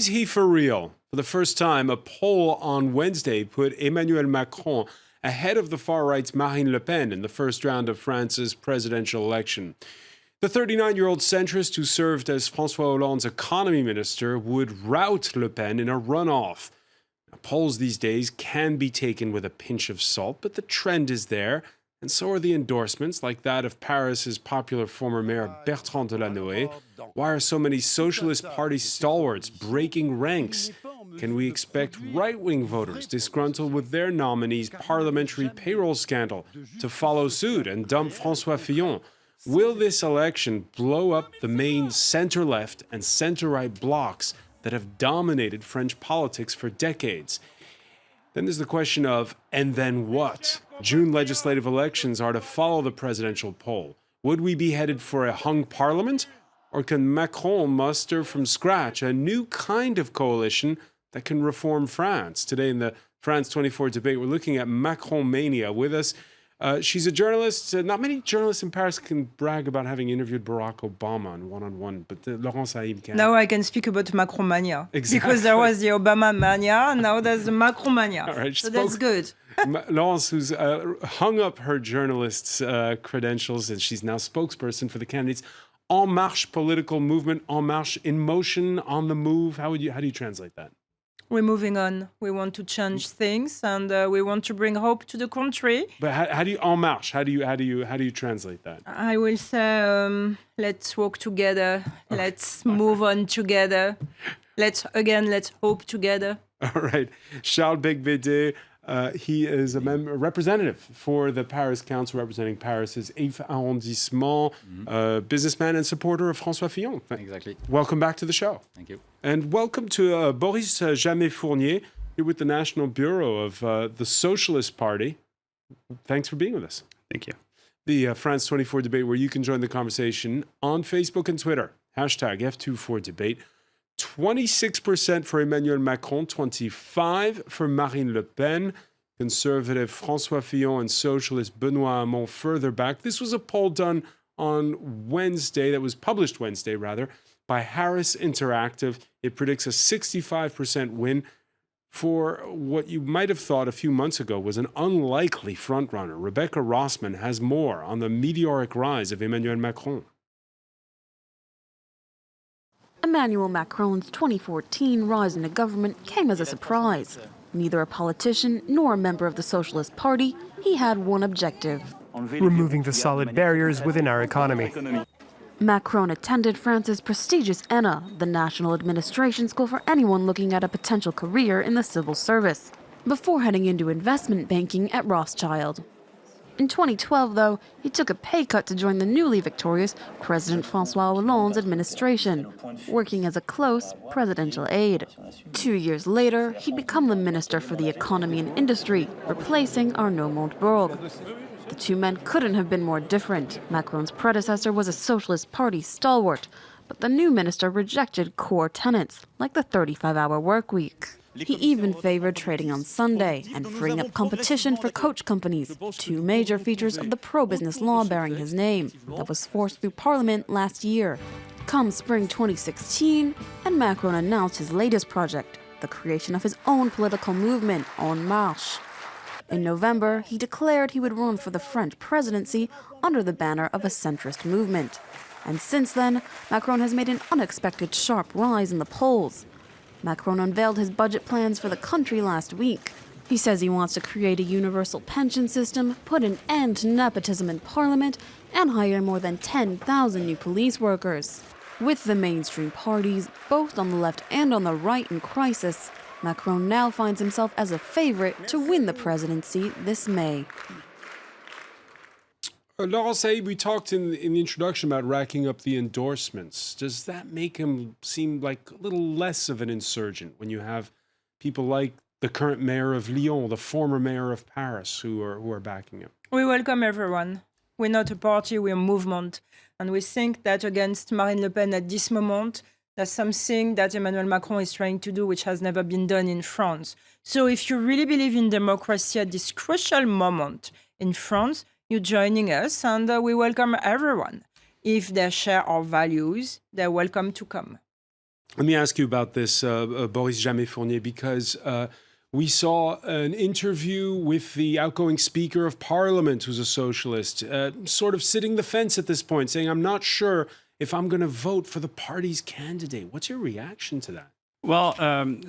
Is he for real? For the first time, a poll on Wednesday put Emmanuel Macron ahead of the far-right's Marine Le Pen in the first round of France's presidential election. The 39-year-old centrist who served as François Hollande's economy minister would rout Le Pen in a runoff. Now, polls these days can be taken with a pinch of salt, but the trend is there, and so are the endorsements, like that of Paris's popular former mayor Bertrand Delanoë. Why are so many Socialist Party stalwarts breaking ranks? Can we expect right-wing voters disgruntled with their nominee's parliamentary payroll scandal to follow suit and dump François Fillon? Will this election blow up the main center-left and center-right blocs that have dominated French politics for decades? Then there's the question of, and then what? June legislative elections are to follow the presidential poll. Would we be headed for a hung parliament? Or can Macron muster from scratch a new kind of coalition that can reform France? Today in the France 24 debate, we're looking at Macron Mania. With us, she's a journalist. Not many journalists in Paris can brag about having interviewed Barack Obama one-on-one, but Laurent Saïm can. Now I can speak about Macron Mania. Exactly. Because there was the Obama Mania, and now there's the Macron Mania. All right, so that's good. Laurence, who's hung up her journalist's credentials, and she's now spokesperson for the candidates' En Marche political movement, En Marche, in motion, on the move. How do you translate that? We're moving on. We want to change things, and we want to bring hope to the country. But how do you En Marche? How do you translate that? I will say, let's walk together. Okay. Let's move on together. Let's hope together. All right, Charles Becbédé. He is a representative for the Paris Council, representing Paris's 8th arrondissement, businessman and supporter of François Fillon. Exactly. Welcome back to the show. Thank you. And welcome to Boris Jamais-Fournier, here with the National Bureau of the Socialist Party. Thanks for being with us. Thank you. The France 24 debate, where you can join the conversation on Facebook and Twitter. Hashtag F24debate. 26% for Emmanuel Macron, 25% for Marine Le Pen. Conservative François Fillon and socialist Benoît Hamon further back. This was a poll done on Wednesday, that was published Wednesday, rather, by Harris Interactive. It predicts a 65% win for what you might have thought a few months ago was an unlikely frontrunner. Rebecca Rossman has more on the meteoric rise of Emmanuel Macron. Emmanuel Macron's 2014 rise into government came as a surprise. Neither a politician nor a member of the Socialist Party, he had one objective: removing the solid barriers within our economy. Macron attended France's prestigious ENA, the national administration school for anyone looking at a potential career in the civil service, before heading into investment banking at Rothschild. In 2012, though, he took a pay cut to join the newly victorious President François Hollande's administration, working as a close presidential aide. 2 years later, he'd become the Minister for the Economy and Industry, replacing Arnaud Montebourg. The two men couldn't have been more different. Macron's predecessor was a Socialist Party stalwart, but the new minister rejected core tenets, like the 35-hour work week. He even favored trading on Sunday and freeing up competition for coach companies, two major features of the pro-business law bearing his name that was forced through Parliament last year. Come spring 2016, and Macron announced his latest project, the creation of his own political movement, En Marche. In November, he declared he would run for the French presidency under the banner of a centrist movement. And since then, Macron has made an unexpected sharp rise in the polls. Macron unveiled his budget plans for the country last week. He says he wants to create a universal pension system, put an end to nepotism in parliament, and hire more than 10,000 new police workers. With the mainstream parties, both on the left and on the right, in crisis, Macron now finds himself as a favorite to win the presidency this May. Laurent Saïd, we talked in the introduction about racking up the endorsements. Does that make him seem like a little less of an insurgent when you have people like the current mayor of Lyon, the former mayor of Paris, who are backing him? We welcome everyone. We're not a party, we're a movement. And we think that against Marine Le Pen at this moment, there's something that Emmanuel Macron is trying to do which has never been done in France. So if you really believe in democracy at this crucial moment in France, you're joining us, and we welcome everyone. If they share our values, they're welcome to come. Let me ask you about this, Boris Jamais-Fournier, because we saw an interview with the outgoing Speaker of Parliament, who's a socialist, sort of sitting the fence at this point, saying, I'm not sure if I'm going to vote for the party's candidate. What's your reaction to that? Well,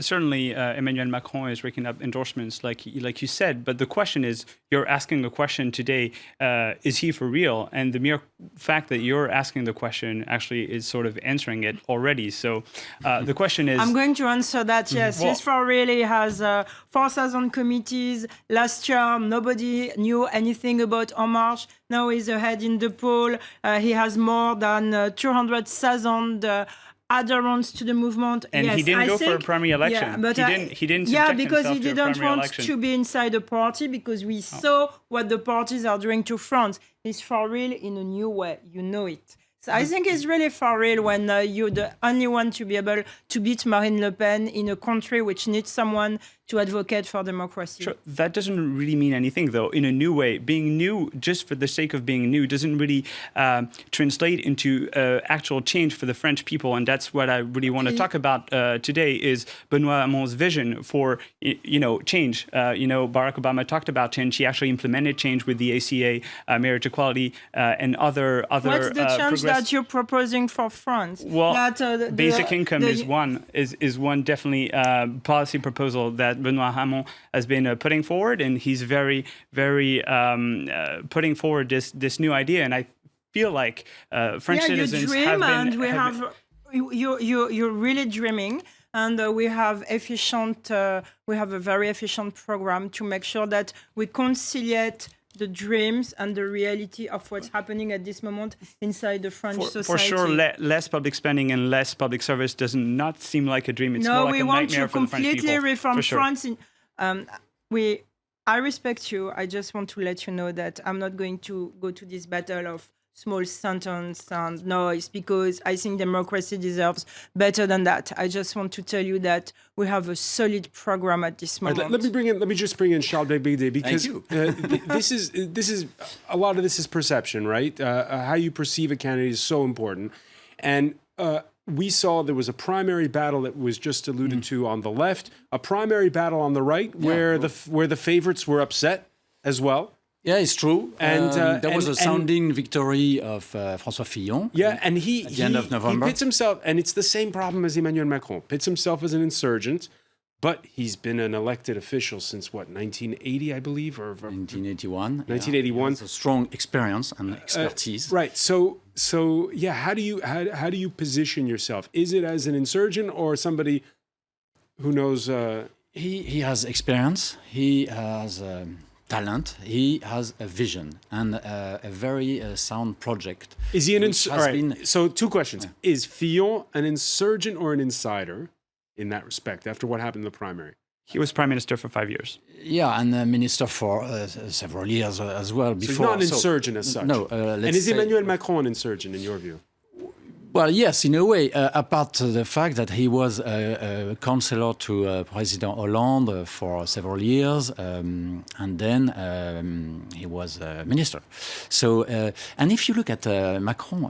certainly Emmanuel Macron is raking up endorsements, like you said. But the question is, you're asking the question today, is he for real? And the mere fact that you're asking the question actually is sort of answering it already. So the question is... I'm going to answer that, yes. Well, he's for real. He has 4,000 committees. Last year, nobody knew anything about En Marche. Now he's ahead in the poll. He has more than 200,000 adherents to the movement. And yes, he didn't go for a primary election. Yeah, but he didn't yeah, subject because he himself to a didn't primary want election. to be inside the party, because we saw what the parties are doing to France. He's for real in a new way. You know it. So I think it's really for real when you're the only one to be able to beat Marine Le Pen in a country which needs someone to advocate for democracy. Sure. That doesn't really mean anything, though, in a new way. Being new, just for the sake of being new, doesn't really translate into actual change for the French people. And that's what I really want to talk about today, is Benoît Hamon's vision for, change. Barack Obama talked about change. He actually implemented change with the ACA, marriage equality, and other What's the change that you're proposing for France? Well, that, basic income is one definitely policy proposal that Benoît Hamon has been putting forward, and he's very, very putting forward this new idea. And I feel like French citizens you dream, have been... and we have you're really dreaming. And we have a very efficient program to make sure that we conciliate the dreams and the reality of what's happening at this moment inside the French society. For sure, less public spending and less public service does not seem like a dream. It's more like a nightmare for the French people. No, we want to completely reform sure. France. I respect you. I just want to let you know that I'm not going to go to this battle of small sentence and noise, because I think democracy deserves better than that. I just want to tell you that we have a solid program at this moment. Right, let me just bring in Charles Bégdé, because this is a lot of this is perception, right? How you perceive a candidate is so important. And we saw there was a primary battle that was just alluded to on the left, a primary battle on the right, where the favorites were upset as well. Yeah, it's true. And there was a sounding victory of François Fillon. Yeah, and at the end of November. He pits himself, and it's the same problem as Emmanuel Macron. Pits himself as an insurgent, but he's been an elected official since, 1980, I believe? Or 1981. 1981. It's a strong experience and expertise. Right. So yeah, how do you position yourself? Is it as an insurgent or somebody who knows... He has experience. He has... talent, he has a vision and a very sound project. Is he an insurgent? So 2 questions. Yeah. Is Fillon an insurgent or an insider in that respect after what happened in the primary? He was prime minister for 5 years. Yeah, and minister for several years as well before. So he's not an insurgent as such? No. And is Emmanuel Macron an insurgent in your view? Well, yes, in a way, apart the fact that he was a counselor to President Hollande for several years, and then he was a minister. So, and if you look at Macron,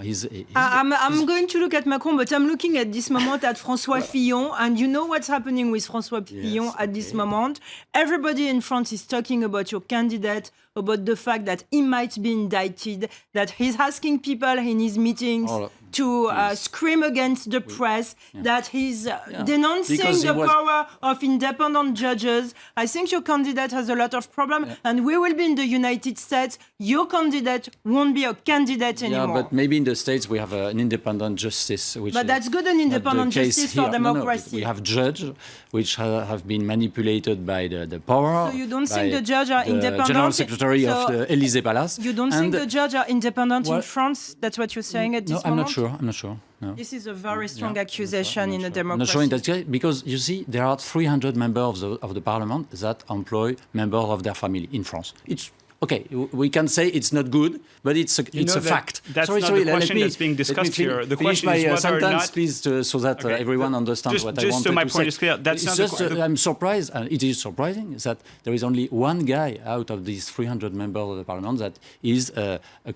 I'm going to look at Macron, but I'm looking at this moment at François Fillon, and you know what's happening with François Fillon at this moment? Everybody in France is talking about your candidate, about the fact that he might be indicted, that he's asking people in his meetings to scream against the press, that he's denouncing the power of independent judges. I think your candidate has a lot of problems, and we will be in the United States. Your candidate won't be a candidate anymore. Yeah, but maybe in the States we have an independent justice. But that's good, an independent justice for democracy. We have judges which have been manipulated by the power. So you don't think the judges are independent? General Secretary of the Élysée Palace. You don't think the judges are independent in France? That's what you're saying at this moment? I'm not sure. No. This is a very strong accusation in a democracy. I'm not sure in that case, because you see, there are 300 members of the parliament that employ members of their family in France. It's okay, we can say it's not good, but it's a fact. That's not the question that's being discussed here. The question is whether sentence, or not... please, so that everyone understands what I wanted to say. Just so my point is clear, that's not the question. I'm surprised, and it is surprising, that there is only one guy out of these 300 members of the parliament that is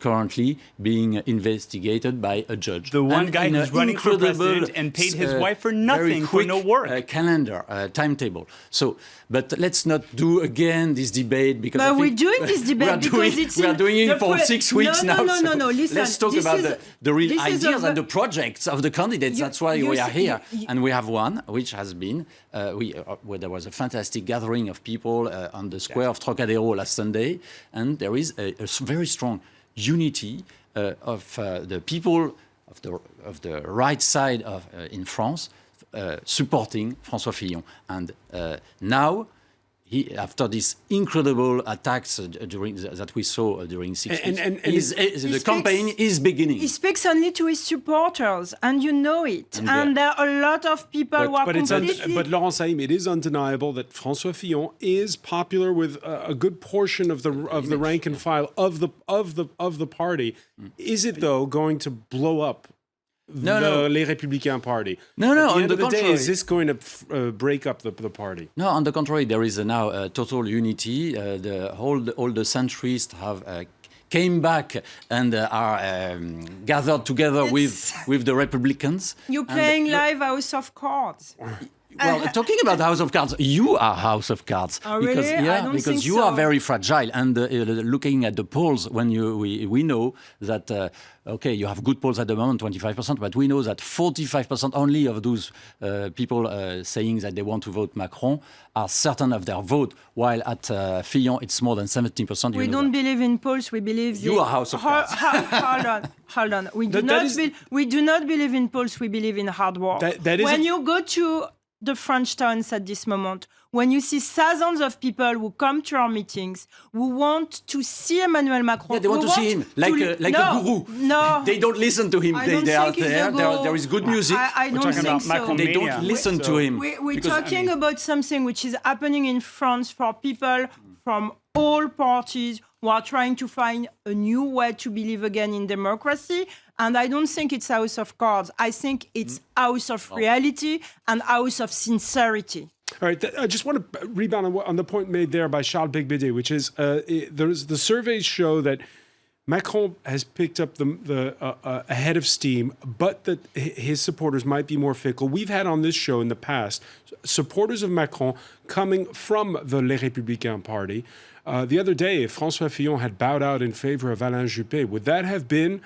currently being investigated by a judge. The one guy who's running for president and paid his wife for nothing, for no work. Calendar, timetable. So, but let's not do again this debate because but we're doing this debate because we are doing it for 6 weeks now. No. Listen, let's talk about the real ideas and the projects of the candidates. That's why we are here, and we have one which has been where there was a fantastic gathering of people on the square of Trocadero last Sunday, and there is a very strong unity of the people of the right side in France supporting François Fillon. And now, after these incredible attacks that we saw during 6 weeks, the campaign is beginning. He speaks only to his supporters, and you know it. And there are a lot of people who are completely... But Laurent Saïm, it is undeniable that François Fillon is popular with a good portion of the rank and file of the party. Is it, though, going to blow up Les Républicains party? No. At the end on of the the day, contrary. is this going to break up the party? No, on the contrary, there is now total unity. All the centrists have came back and are gathered together with the Republicans. You're playing live House of Cards. Well, talking about House of Cards, you are House of Cards. Oh, really? Because you are very fragile. And looking at the polls, when we know that, you have good polls at the moment, 25%, but we know that 45% only of those people saying that they want to vote Macron are certain of their vote, while at Fillon it's more than 17%. We don't believe in polls. We believe you are House of Cards. Hold on. We do not believe in polls. We believe in hard work. When you go to the French towns at this moment, when you see thousands of people who come to our meetings, who want to see Emmanuel Macron. Yeah, they want to see him, like a guru. No. They don't listen to him. They are there. There is good music. I don't think so. Macron They Mania. don't listen to him. We're talking about something which is happening in France for people from all parties who are trying to find a new way to believe again in democracy. And I don't think it's House of Cards. I think it's House of Reality and House of Sincerity. All right, I just want to rebound on the point made there by Charles Beigbeder, which is the surveys show that Macron has picked up a head of steam, but that his supporters might be more fickle. We've had on this show in the past supporters of Macron coming from the Les Républicains party. The other day, if François Fillon had bowed out in favor of Alain Juppé, would that have been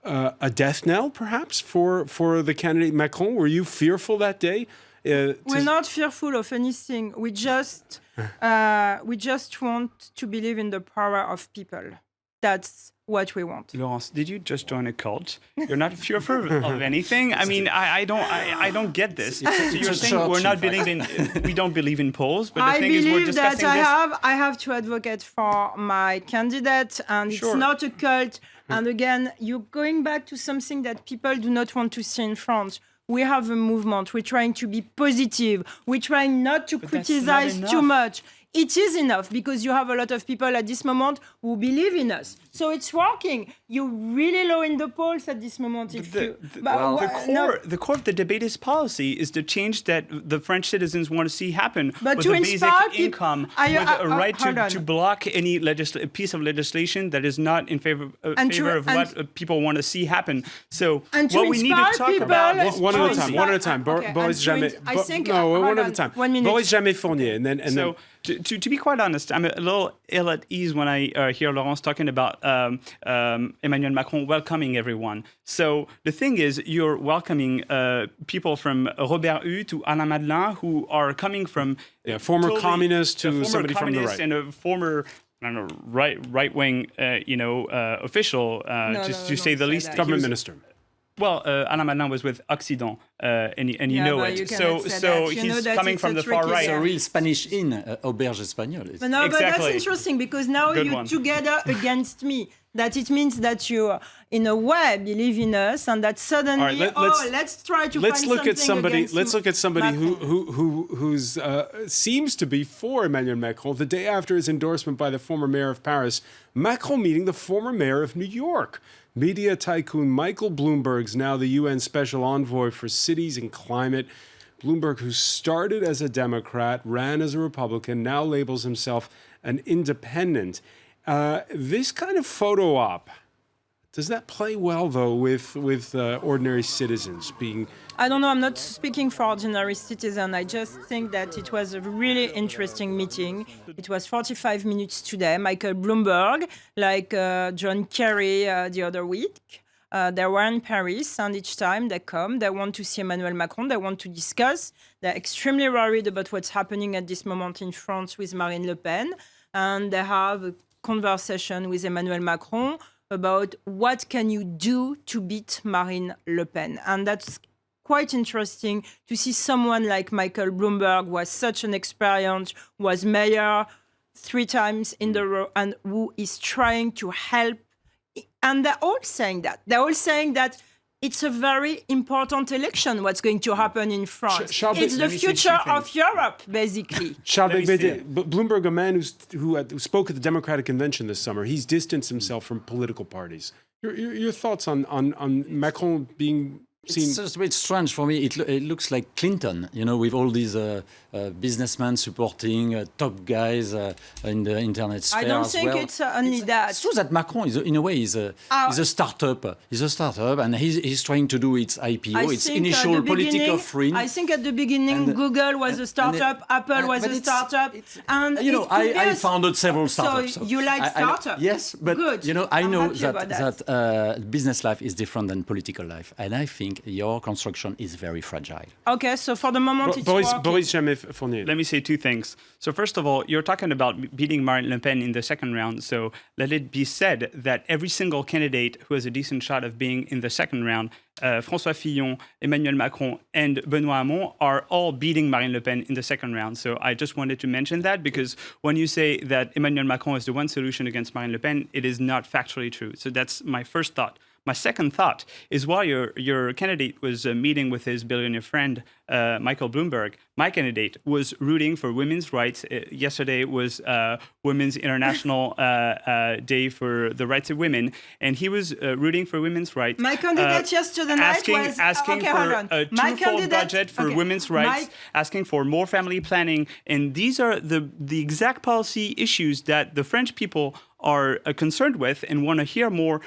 a death knell, perhaps, for the candidate Macron? Were you fearful that day? We're not fearful of anything. We just want to believe in the power of people. That's what we want. Laurence, did you just join a cult? You're not fearful of anything. I mean, I don't get this. So you're saying we don't believe in polls, but the thing is we're discussing this. I have to advocate for my candidate, and it's not a cult. And again, you're going back to something that people do not want to see in France. We have a movement. We're trying to be positive. We're trying not to criticize too much. It is enough because you have a lot of people at this moment who believe in us. So it's working. You're really low in the polls at this moment. The core of the debate is policy, is the change that the French citizens want to see happen. But with to a basic income, with a right to block any piece of legislation that is not in favor of what people want to see happen. So what we need to talk about is one policy. at a time. Boris Jamais. One at a time. 1 minute. Boris Jamais Fournier, and then. To be quite honest, I'm a little ill at ease when I hear Laurence talking about Emmanuel Macron welcoming everyone. So the thing is, you're welcoming people from Robert Hue to Alain Madelin, who are coming from former communist to somebody from the right, and a former right-wing official, to say the least, government minister. Well, Alain Madelin was with Occident, and you know it. So he's coming from the far right. It's a real Spanish auberge espagnole. But that's interesting because now you're together against me. that it means that you, in a way, believe in us, and that suddenly, let's try to let's find look at something somebody. Let's look at somebody Macron. who's seems to be for Emmanuel Macron. The day after his endorsement by the former mayor of Paris, Macron meeting the former mayor of New York. Media tycoon Michael Bloomberg's now the UN Special Envoy for Cities and Climate. Bloomberg, who started as a Democrat, ran as a Republican, now labels himself an independent. This kind of photo op, does that play well, though, with ordinary citizens being... I don't know, I'm not speaking for ordinary citizens. I just think that it was a really interesting meeting. It was 45 minutes today. Michael Bloomberg, like John Kerry the other week, they were in Paris, and each time they come, they want to see Emmanuel Macron, they want to discuss. They're extremely worried about what's happening at this moment in France with Marine Le Pen, and they have a conversation with Emmanuel Macron about what can you do to beat Marine Le Pen. And that's quite interesting to see someone like Michael Bloomberg, who has such an experience, was mayor 3 times in the row, and who is trying to help. And they're all saying that. They're all saying that it's a very important election, what's going to happen in France. It's the future of Europe, basically. Bloomberg, a man who spoke at the Democratic Convention this summer, he's distanced himself from political parties. Your thoughts on Macron being seen? It's just a bit strange for me. It looks like Clinton, with all these businessmen supporting top guys in the internet sphere. I don't think it's only that. It's true that Macron, in a way, is a startup. He's a startup, and he's trying to do its IPO, its initial politic offering. I think at the beginning, Google was a startup, Apple was a startup, and I founded several startups. So you like startups? Yes, but good. I know that business life is different than political life, and I think your construction is very fragile. Okay, so for the moment, it's working. Boris Fournier. Let me say 2 things. So first of all, you're talking about beating Marine Le Pen in the second round. So let it be said that every single candidate who has a decent shot of being in the second round, François Fillon, Emmanuel Macron, and Benoît Hamon are all beating Marine Le Pen in the second round. So I just wanted to mention that, because when you say that Emmanuel Macron is the one solution against Marine Le Pen, it is not factually true. So that's my first thought. My second thought is, while your candidate was meeting with his billionaire friend, Michael Bloomberg, my candidate was rooting for women's rights. Yesterday was Women's International Day for the Rights of Women, and he was rooting for women's rights. My candidate yesterday night was... Asking for a twofold budget for women's rights, asking for more family planning, and these are the exact policy issues that the French people are concerned with and want to hear more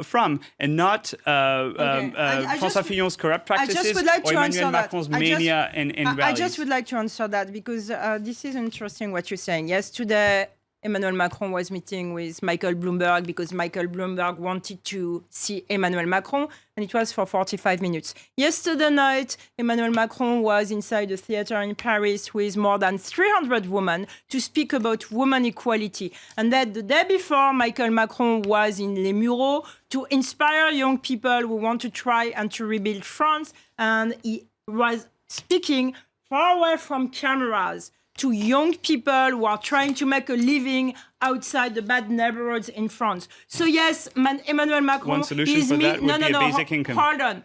from, and not François Fillon's corrupt practices or Emmanuel Macron's mania and rallies. I just would like to answer that, because this is interesting what you're saying. Yesterday, Emmanuel Macron was meeting with Michael Bloomberg because Michael Bloomberg wanted to see Emmanuel Macron, and it was for 45 minutes. Yesterday night, Emmanuel Macron was inside a theater in Paris with more than 300 women to speak about women equality. And then the day before, Michael Macron was in Les Mureaux to inspire young people who want to try and to rebuild France. And he was speaking far away from cameras to young people who are trying to make a living outside the bad neighborhoods in France. So yes, Emmanuel Macron... One solution for that would be a basic income. Hold on.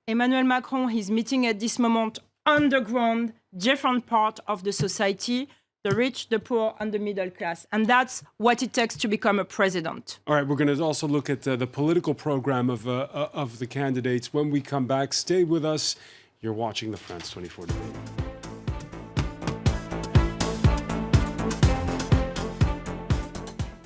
Emmanuel Macron is meeting at this moment underground, different part of the society, the rich, the poor, and the middle class. And that's what it takes to become a president. All right, we're going to also look at the political program of the candidates. When we come back, stay with us. You're watching the France 24 debate.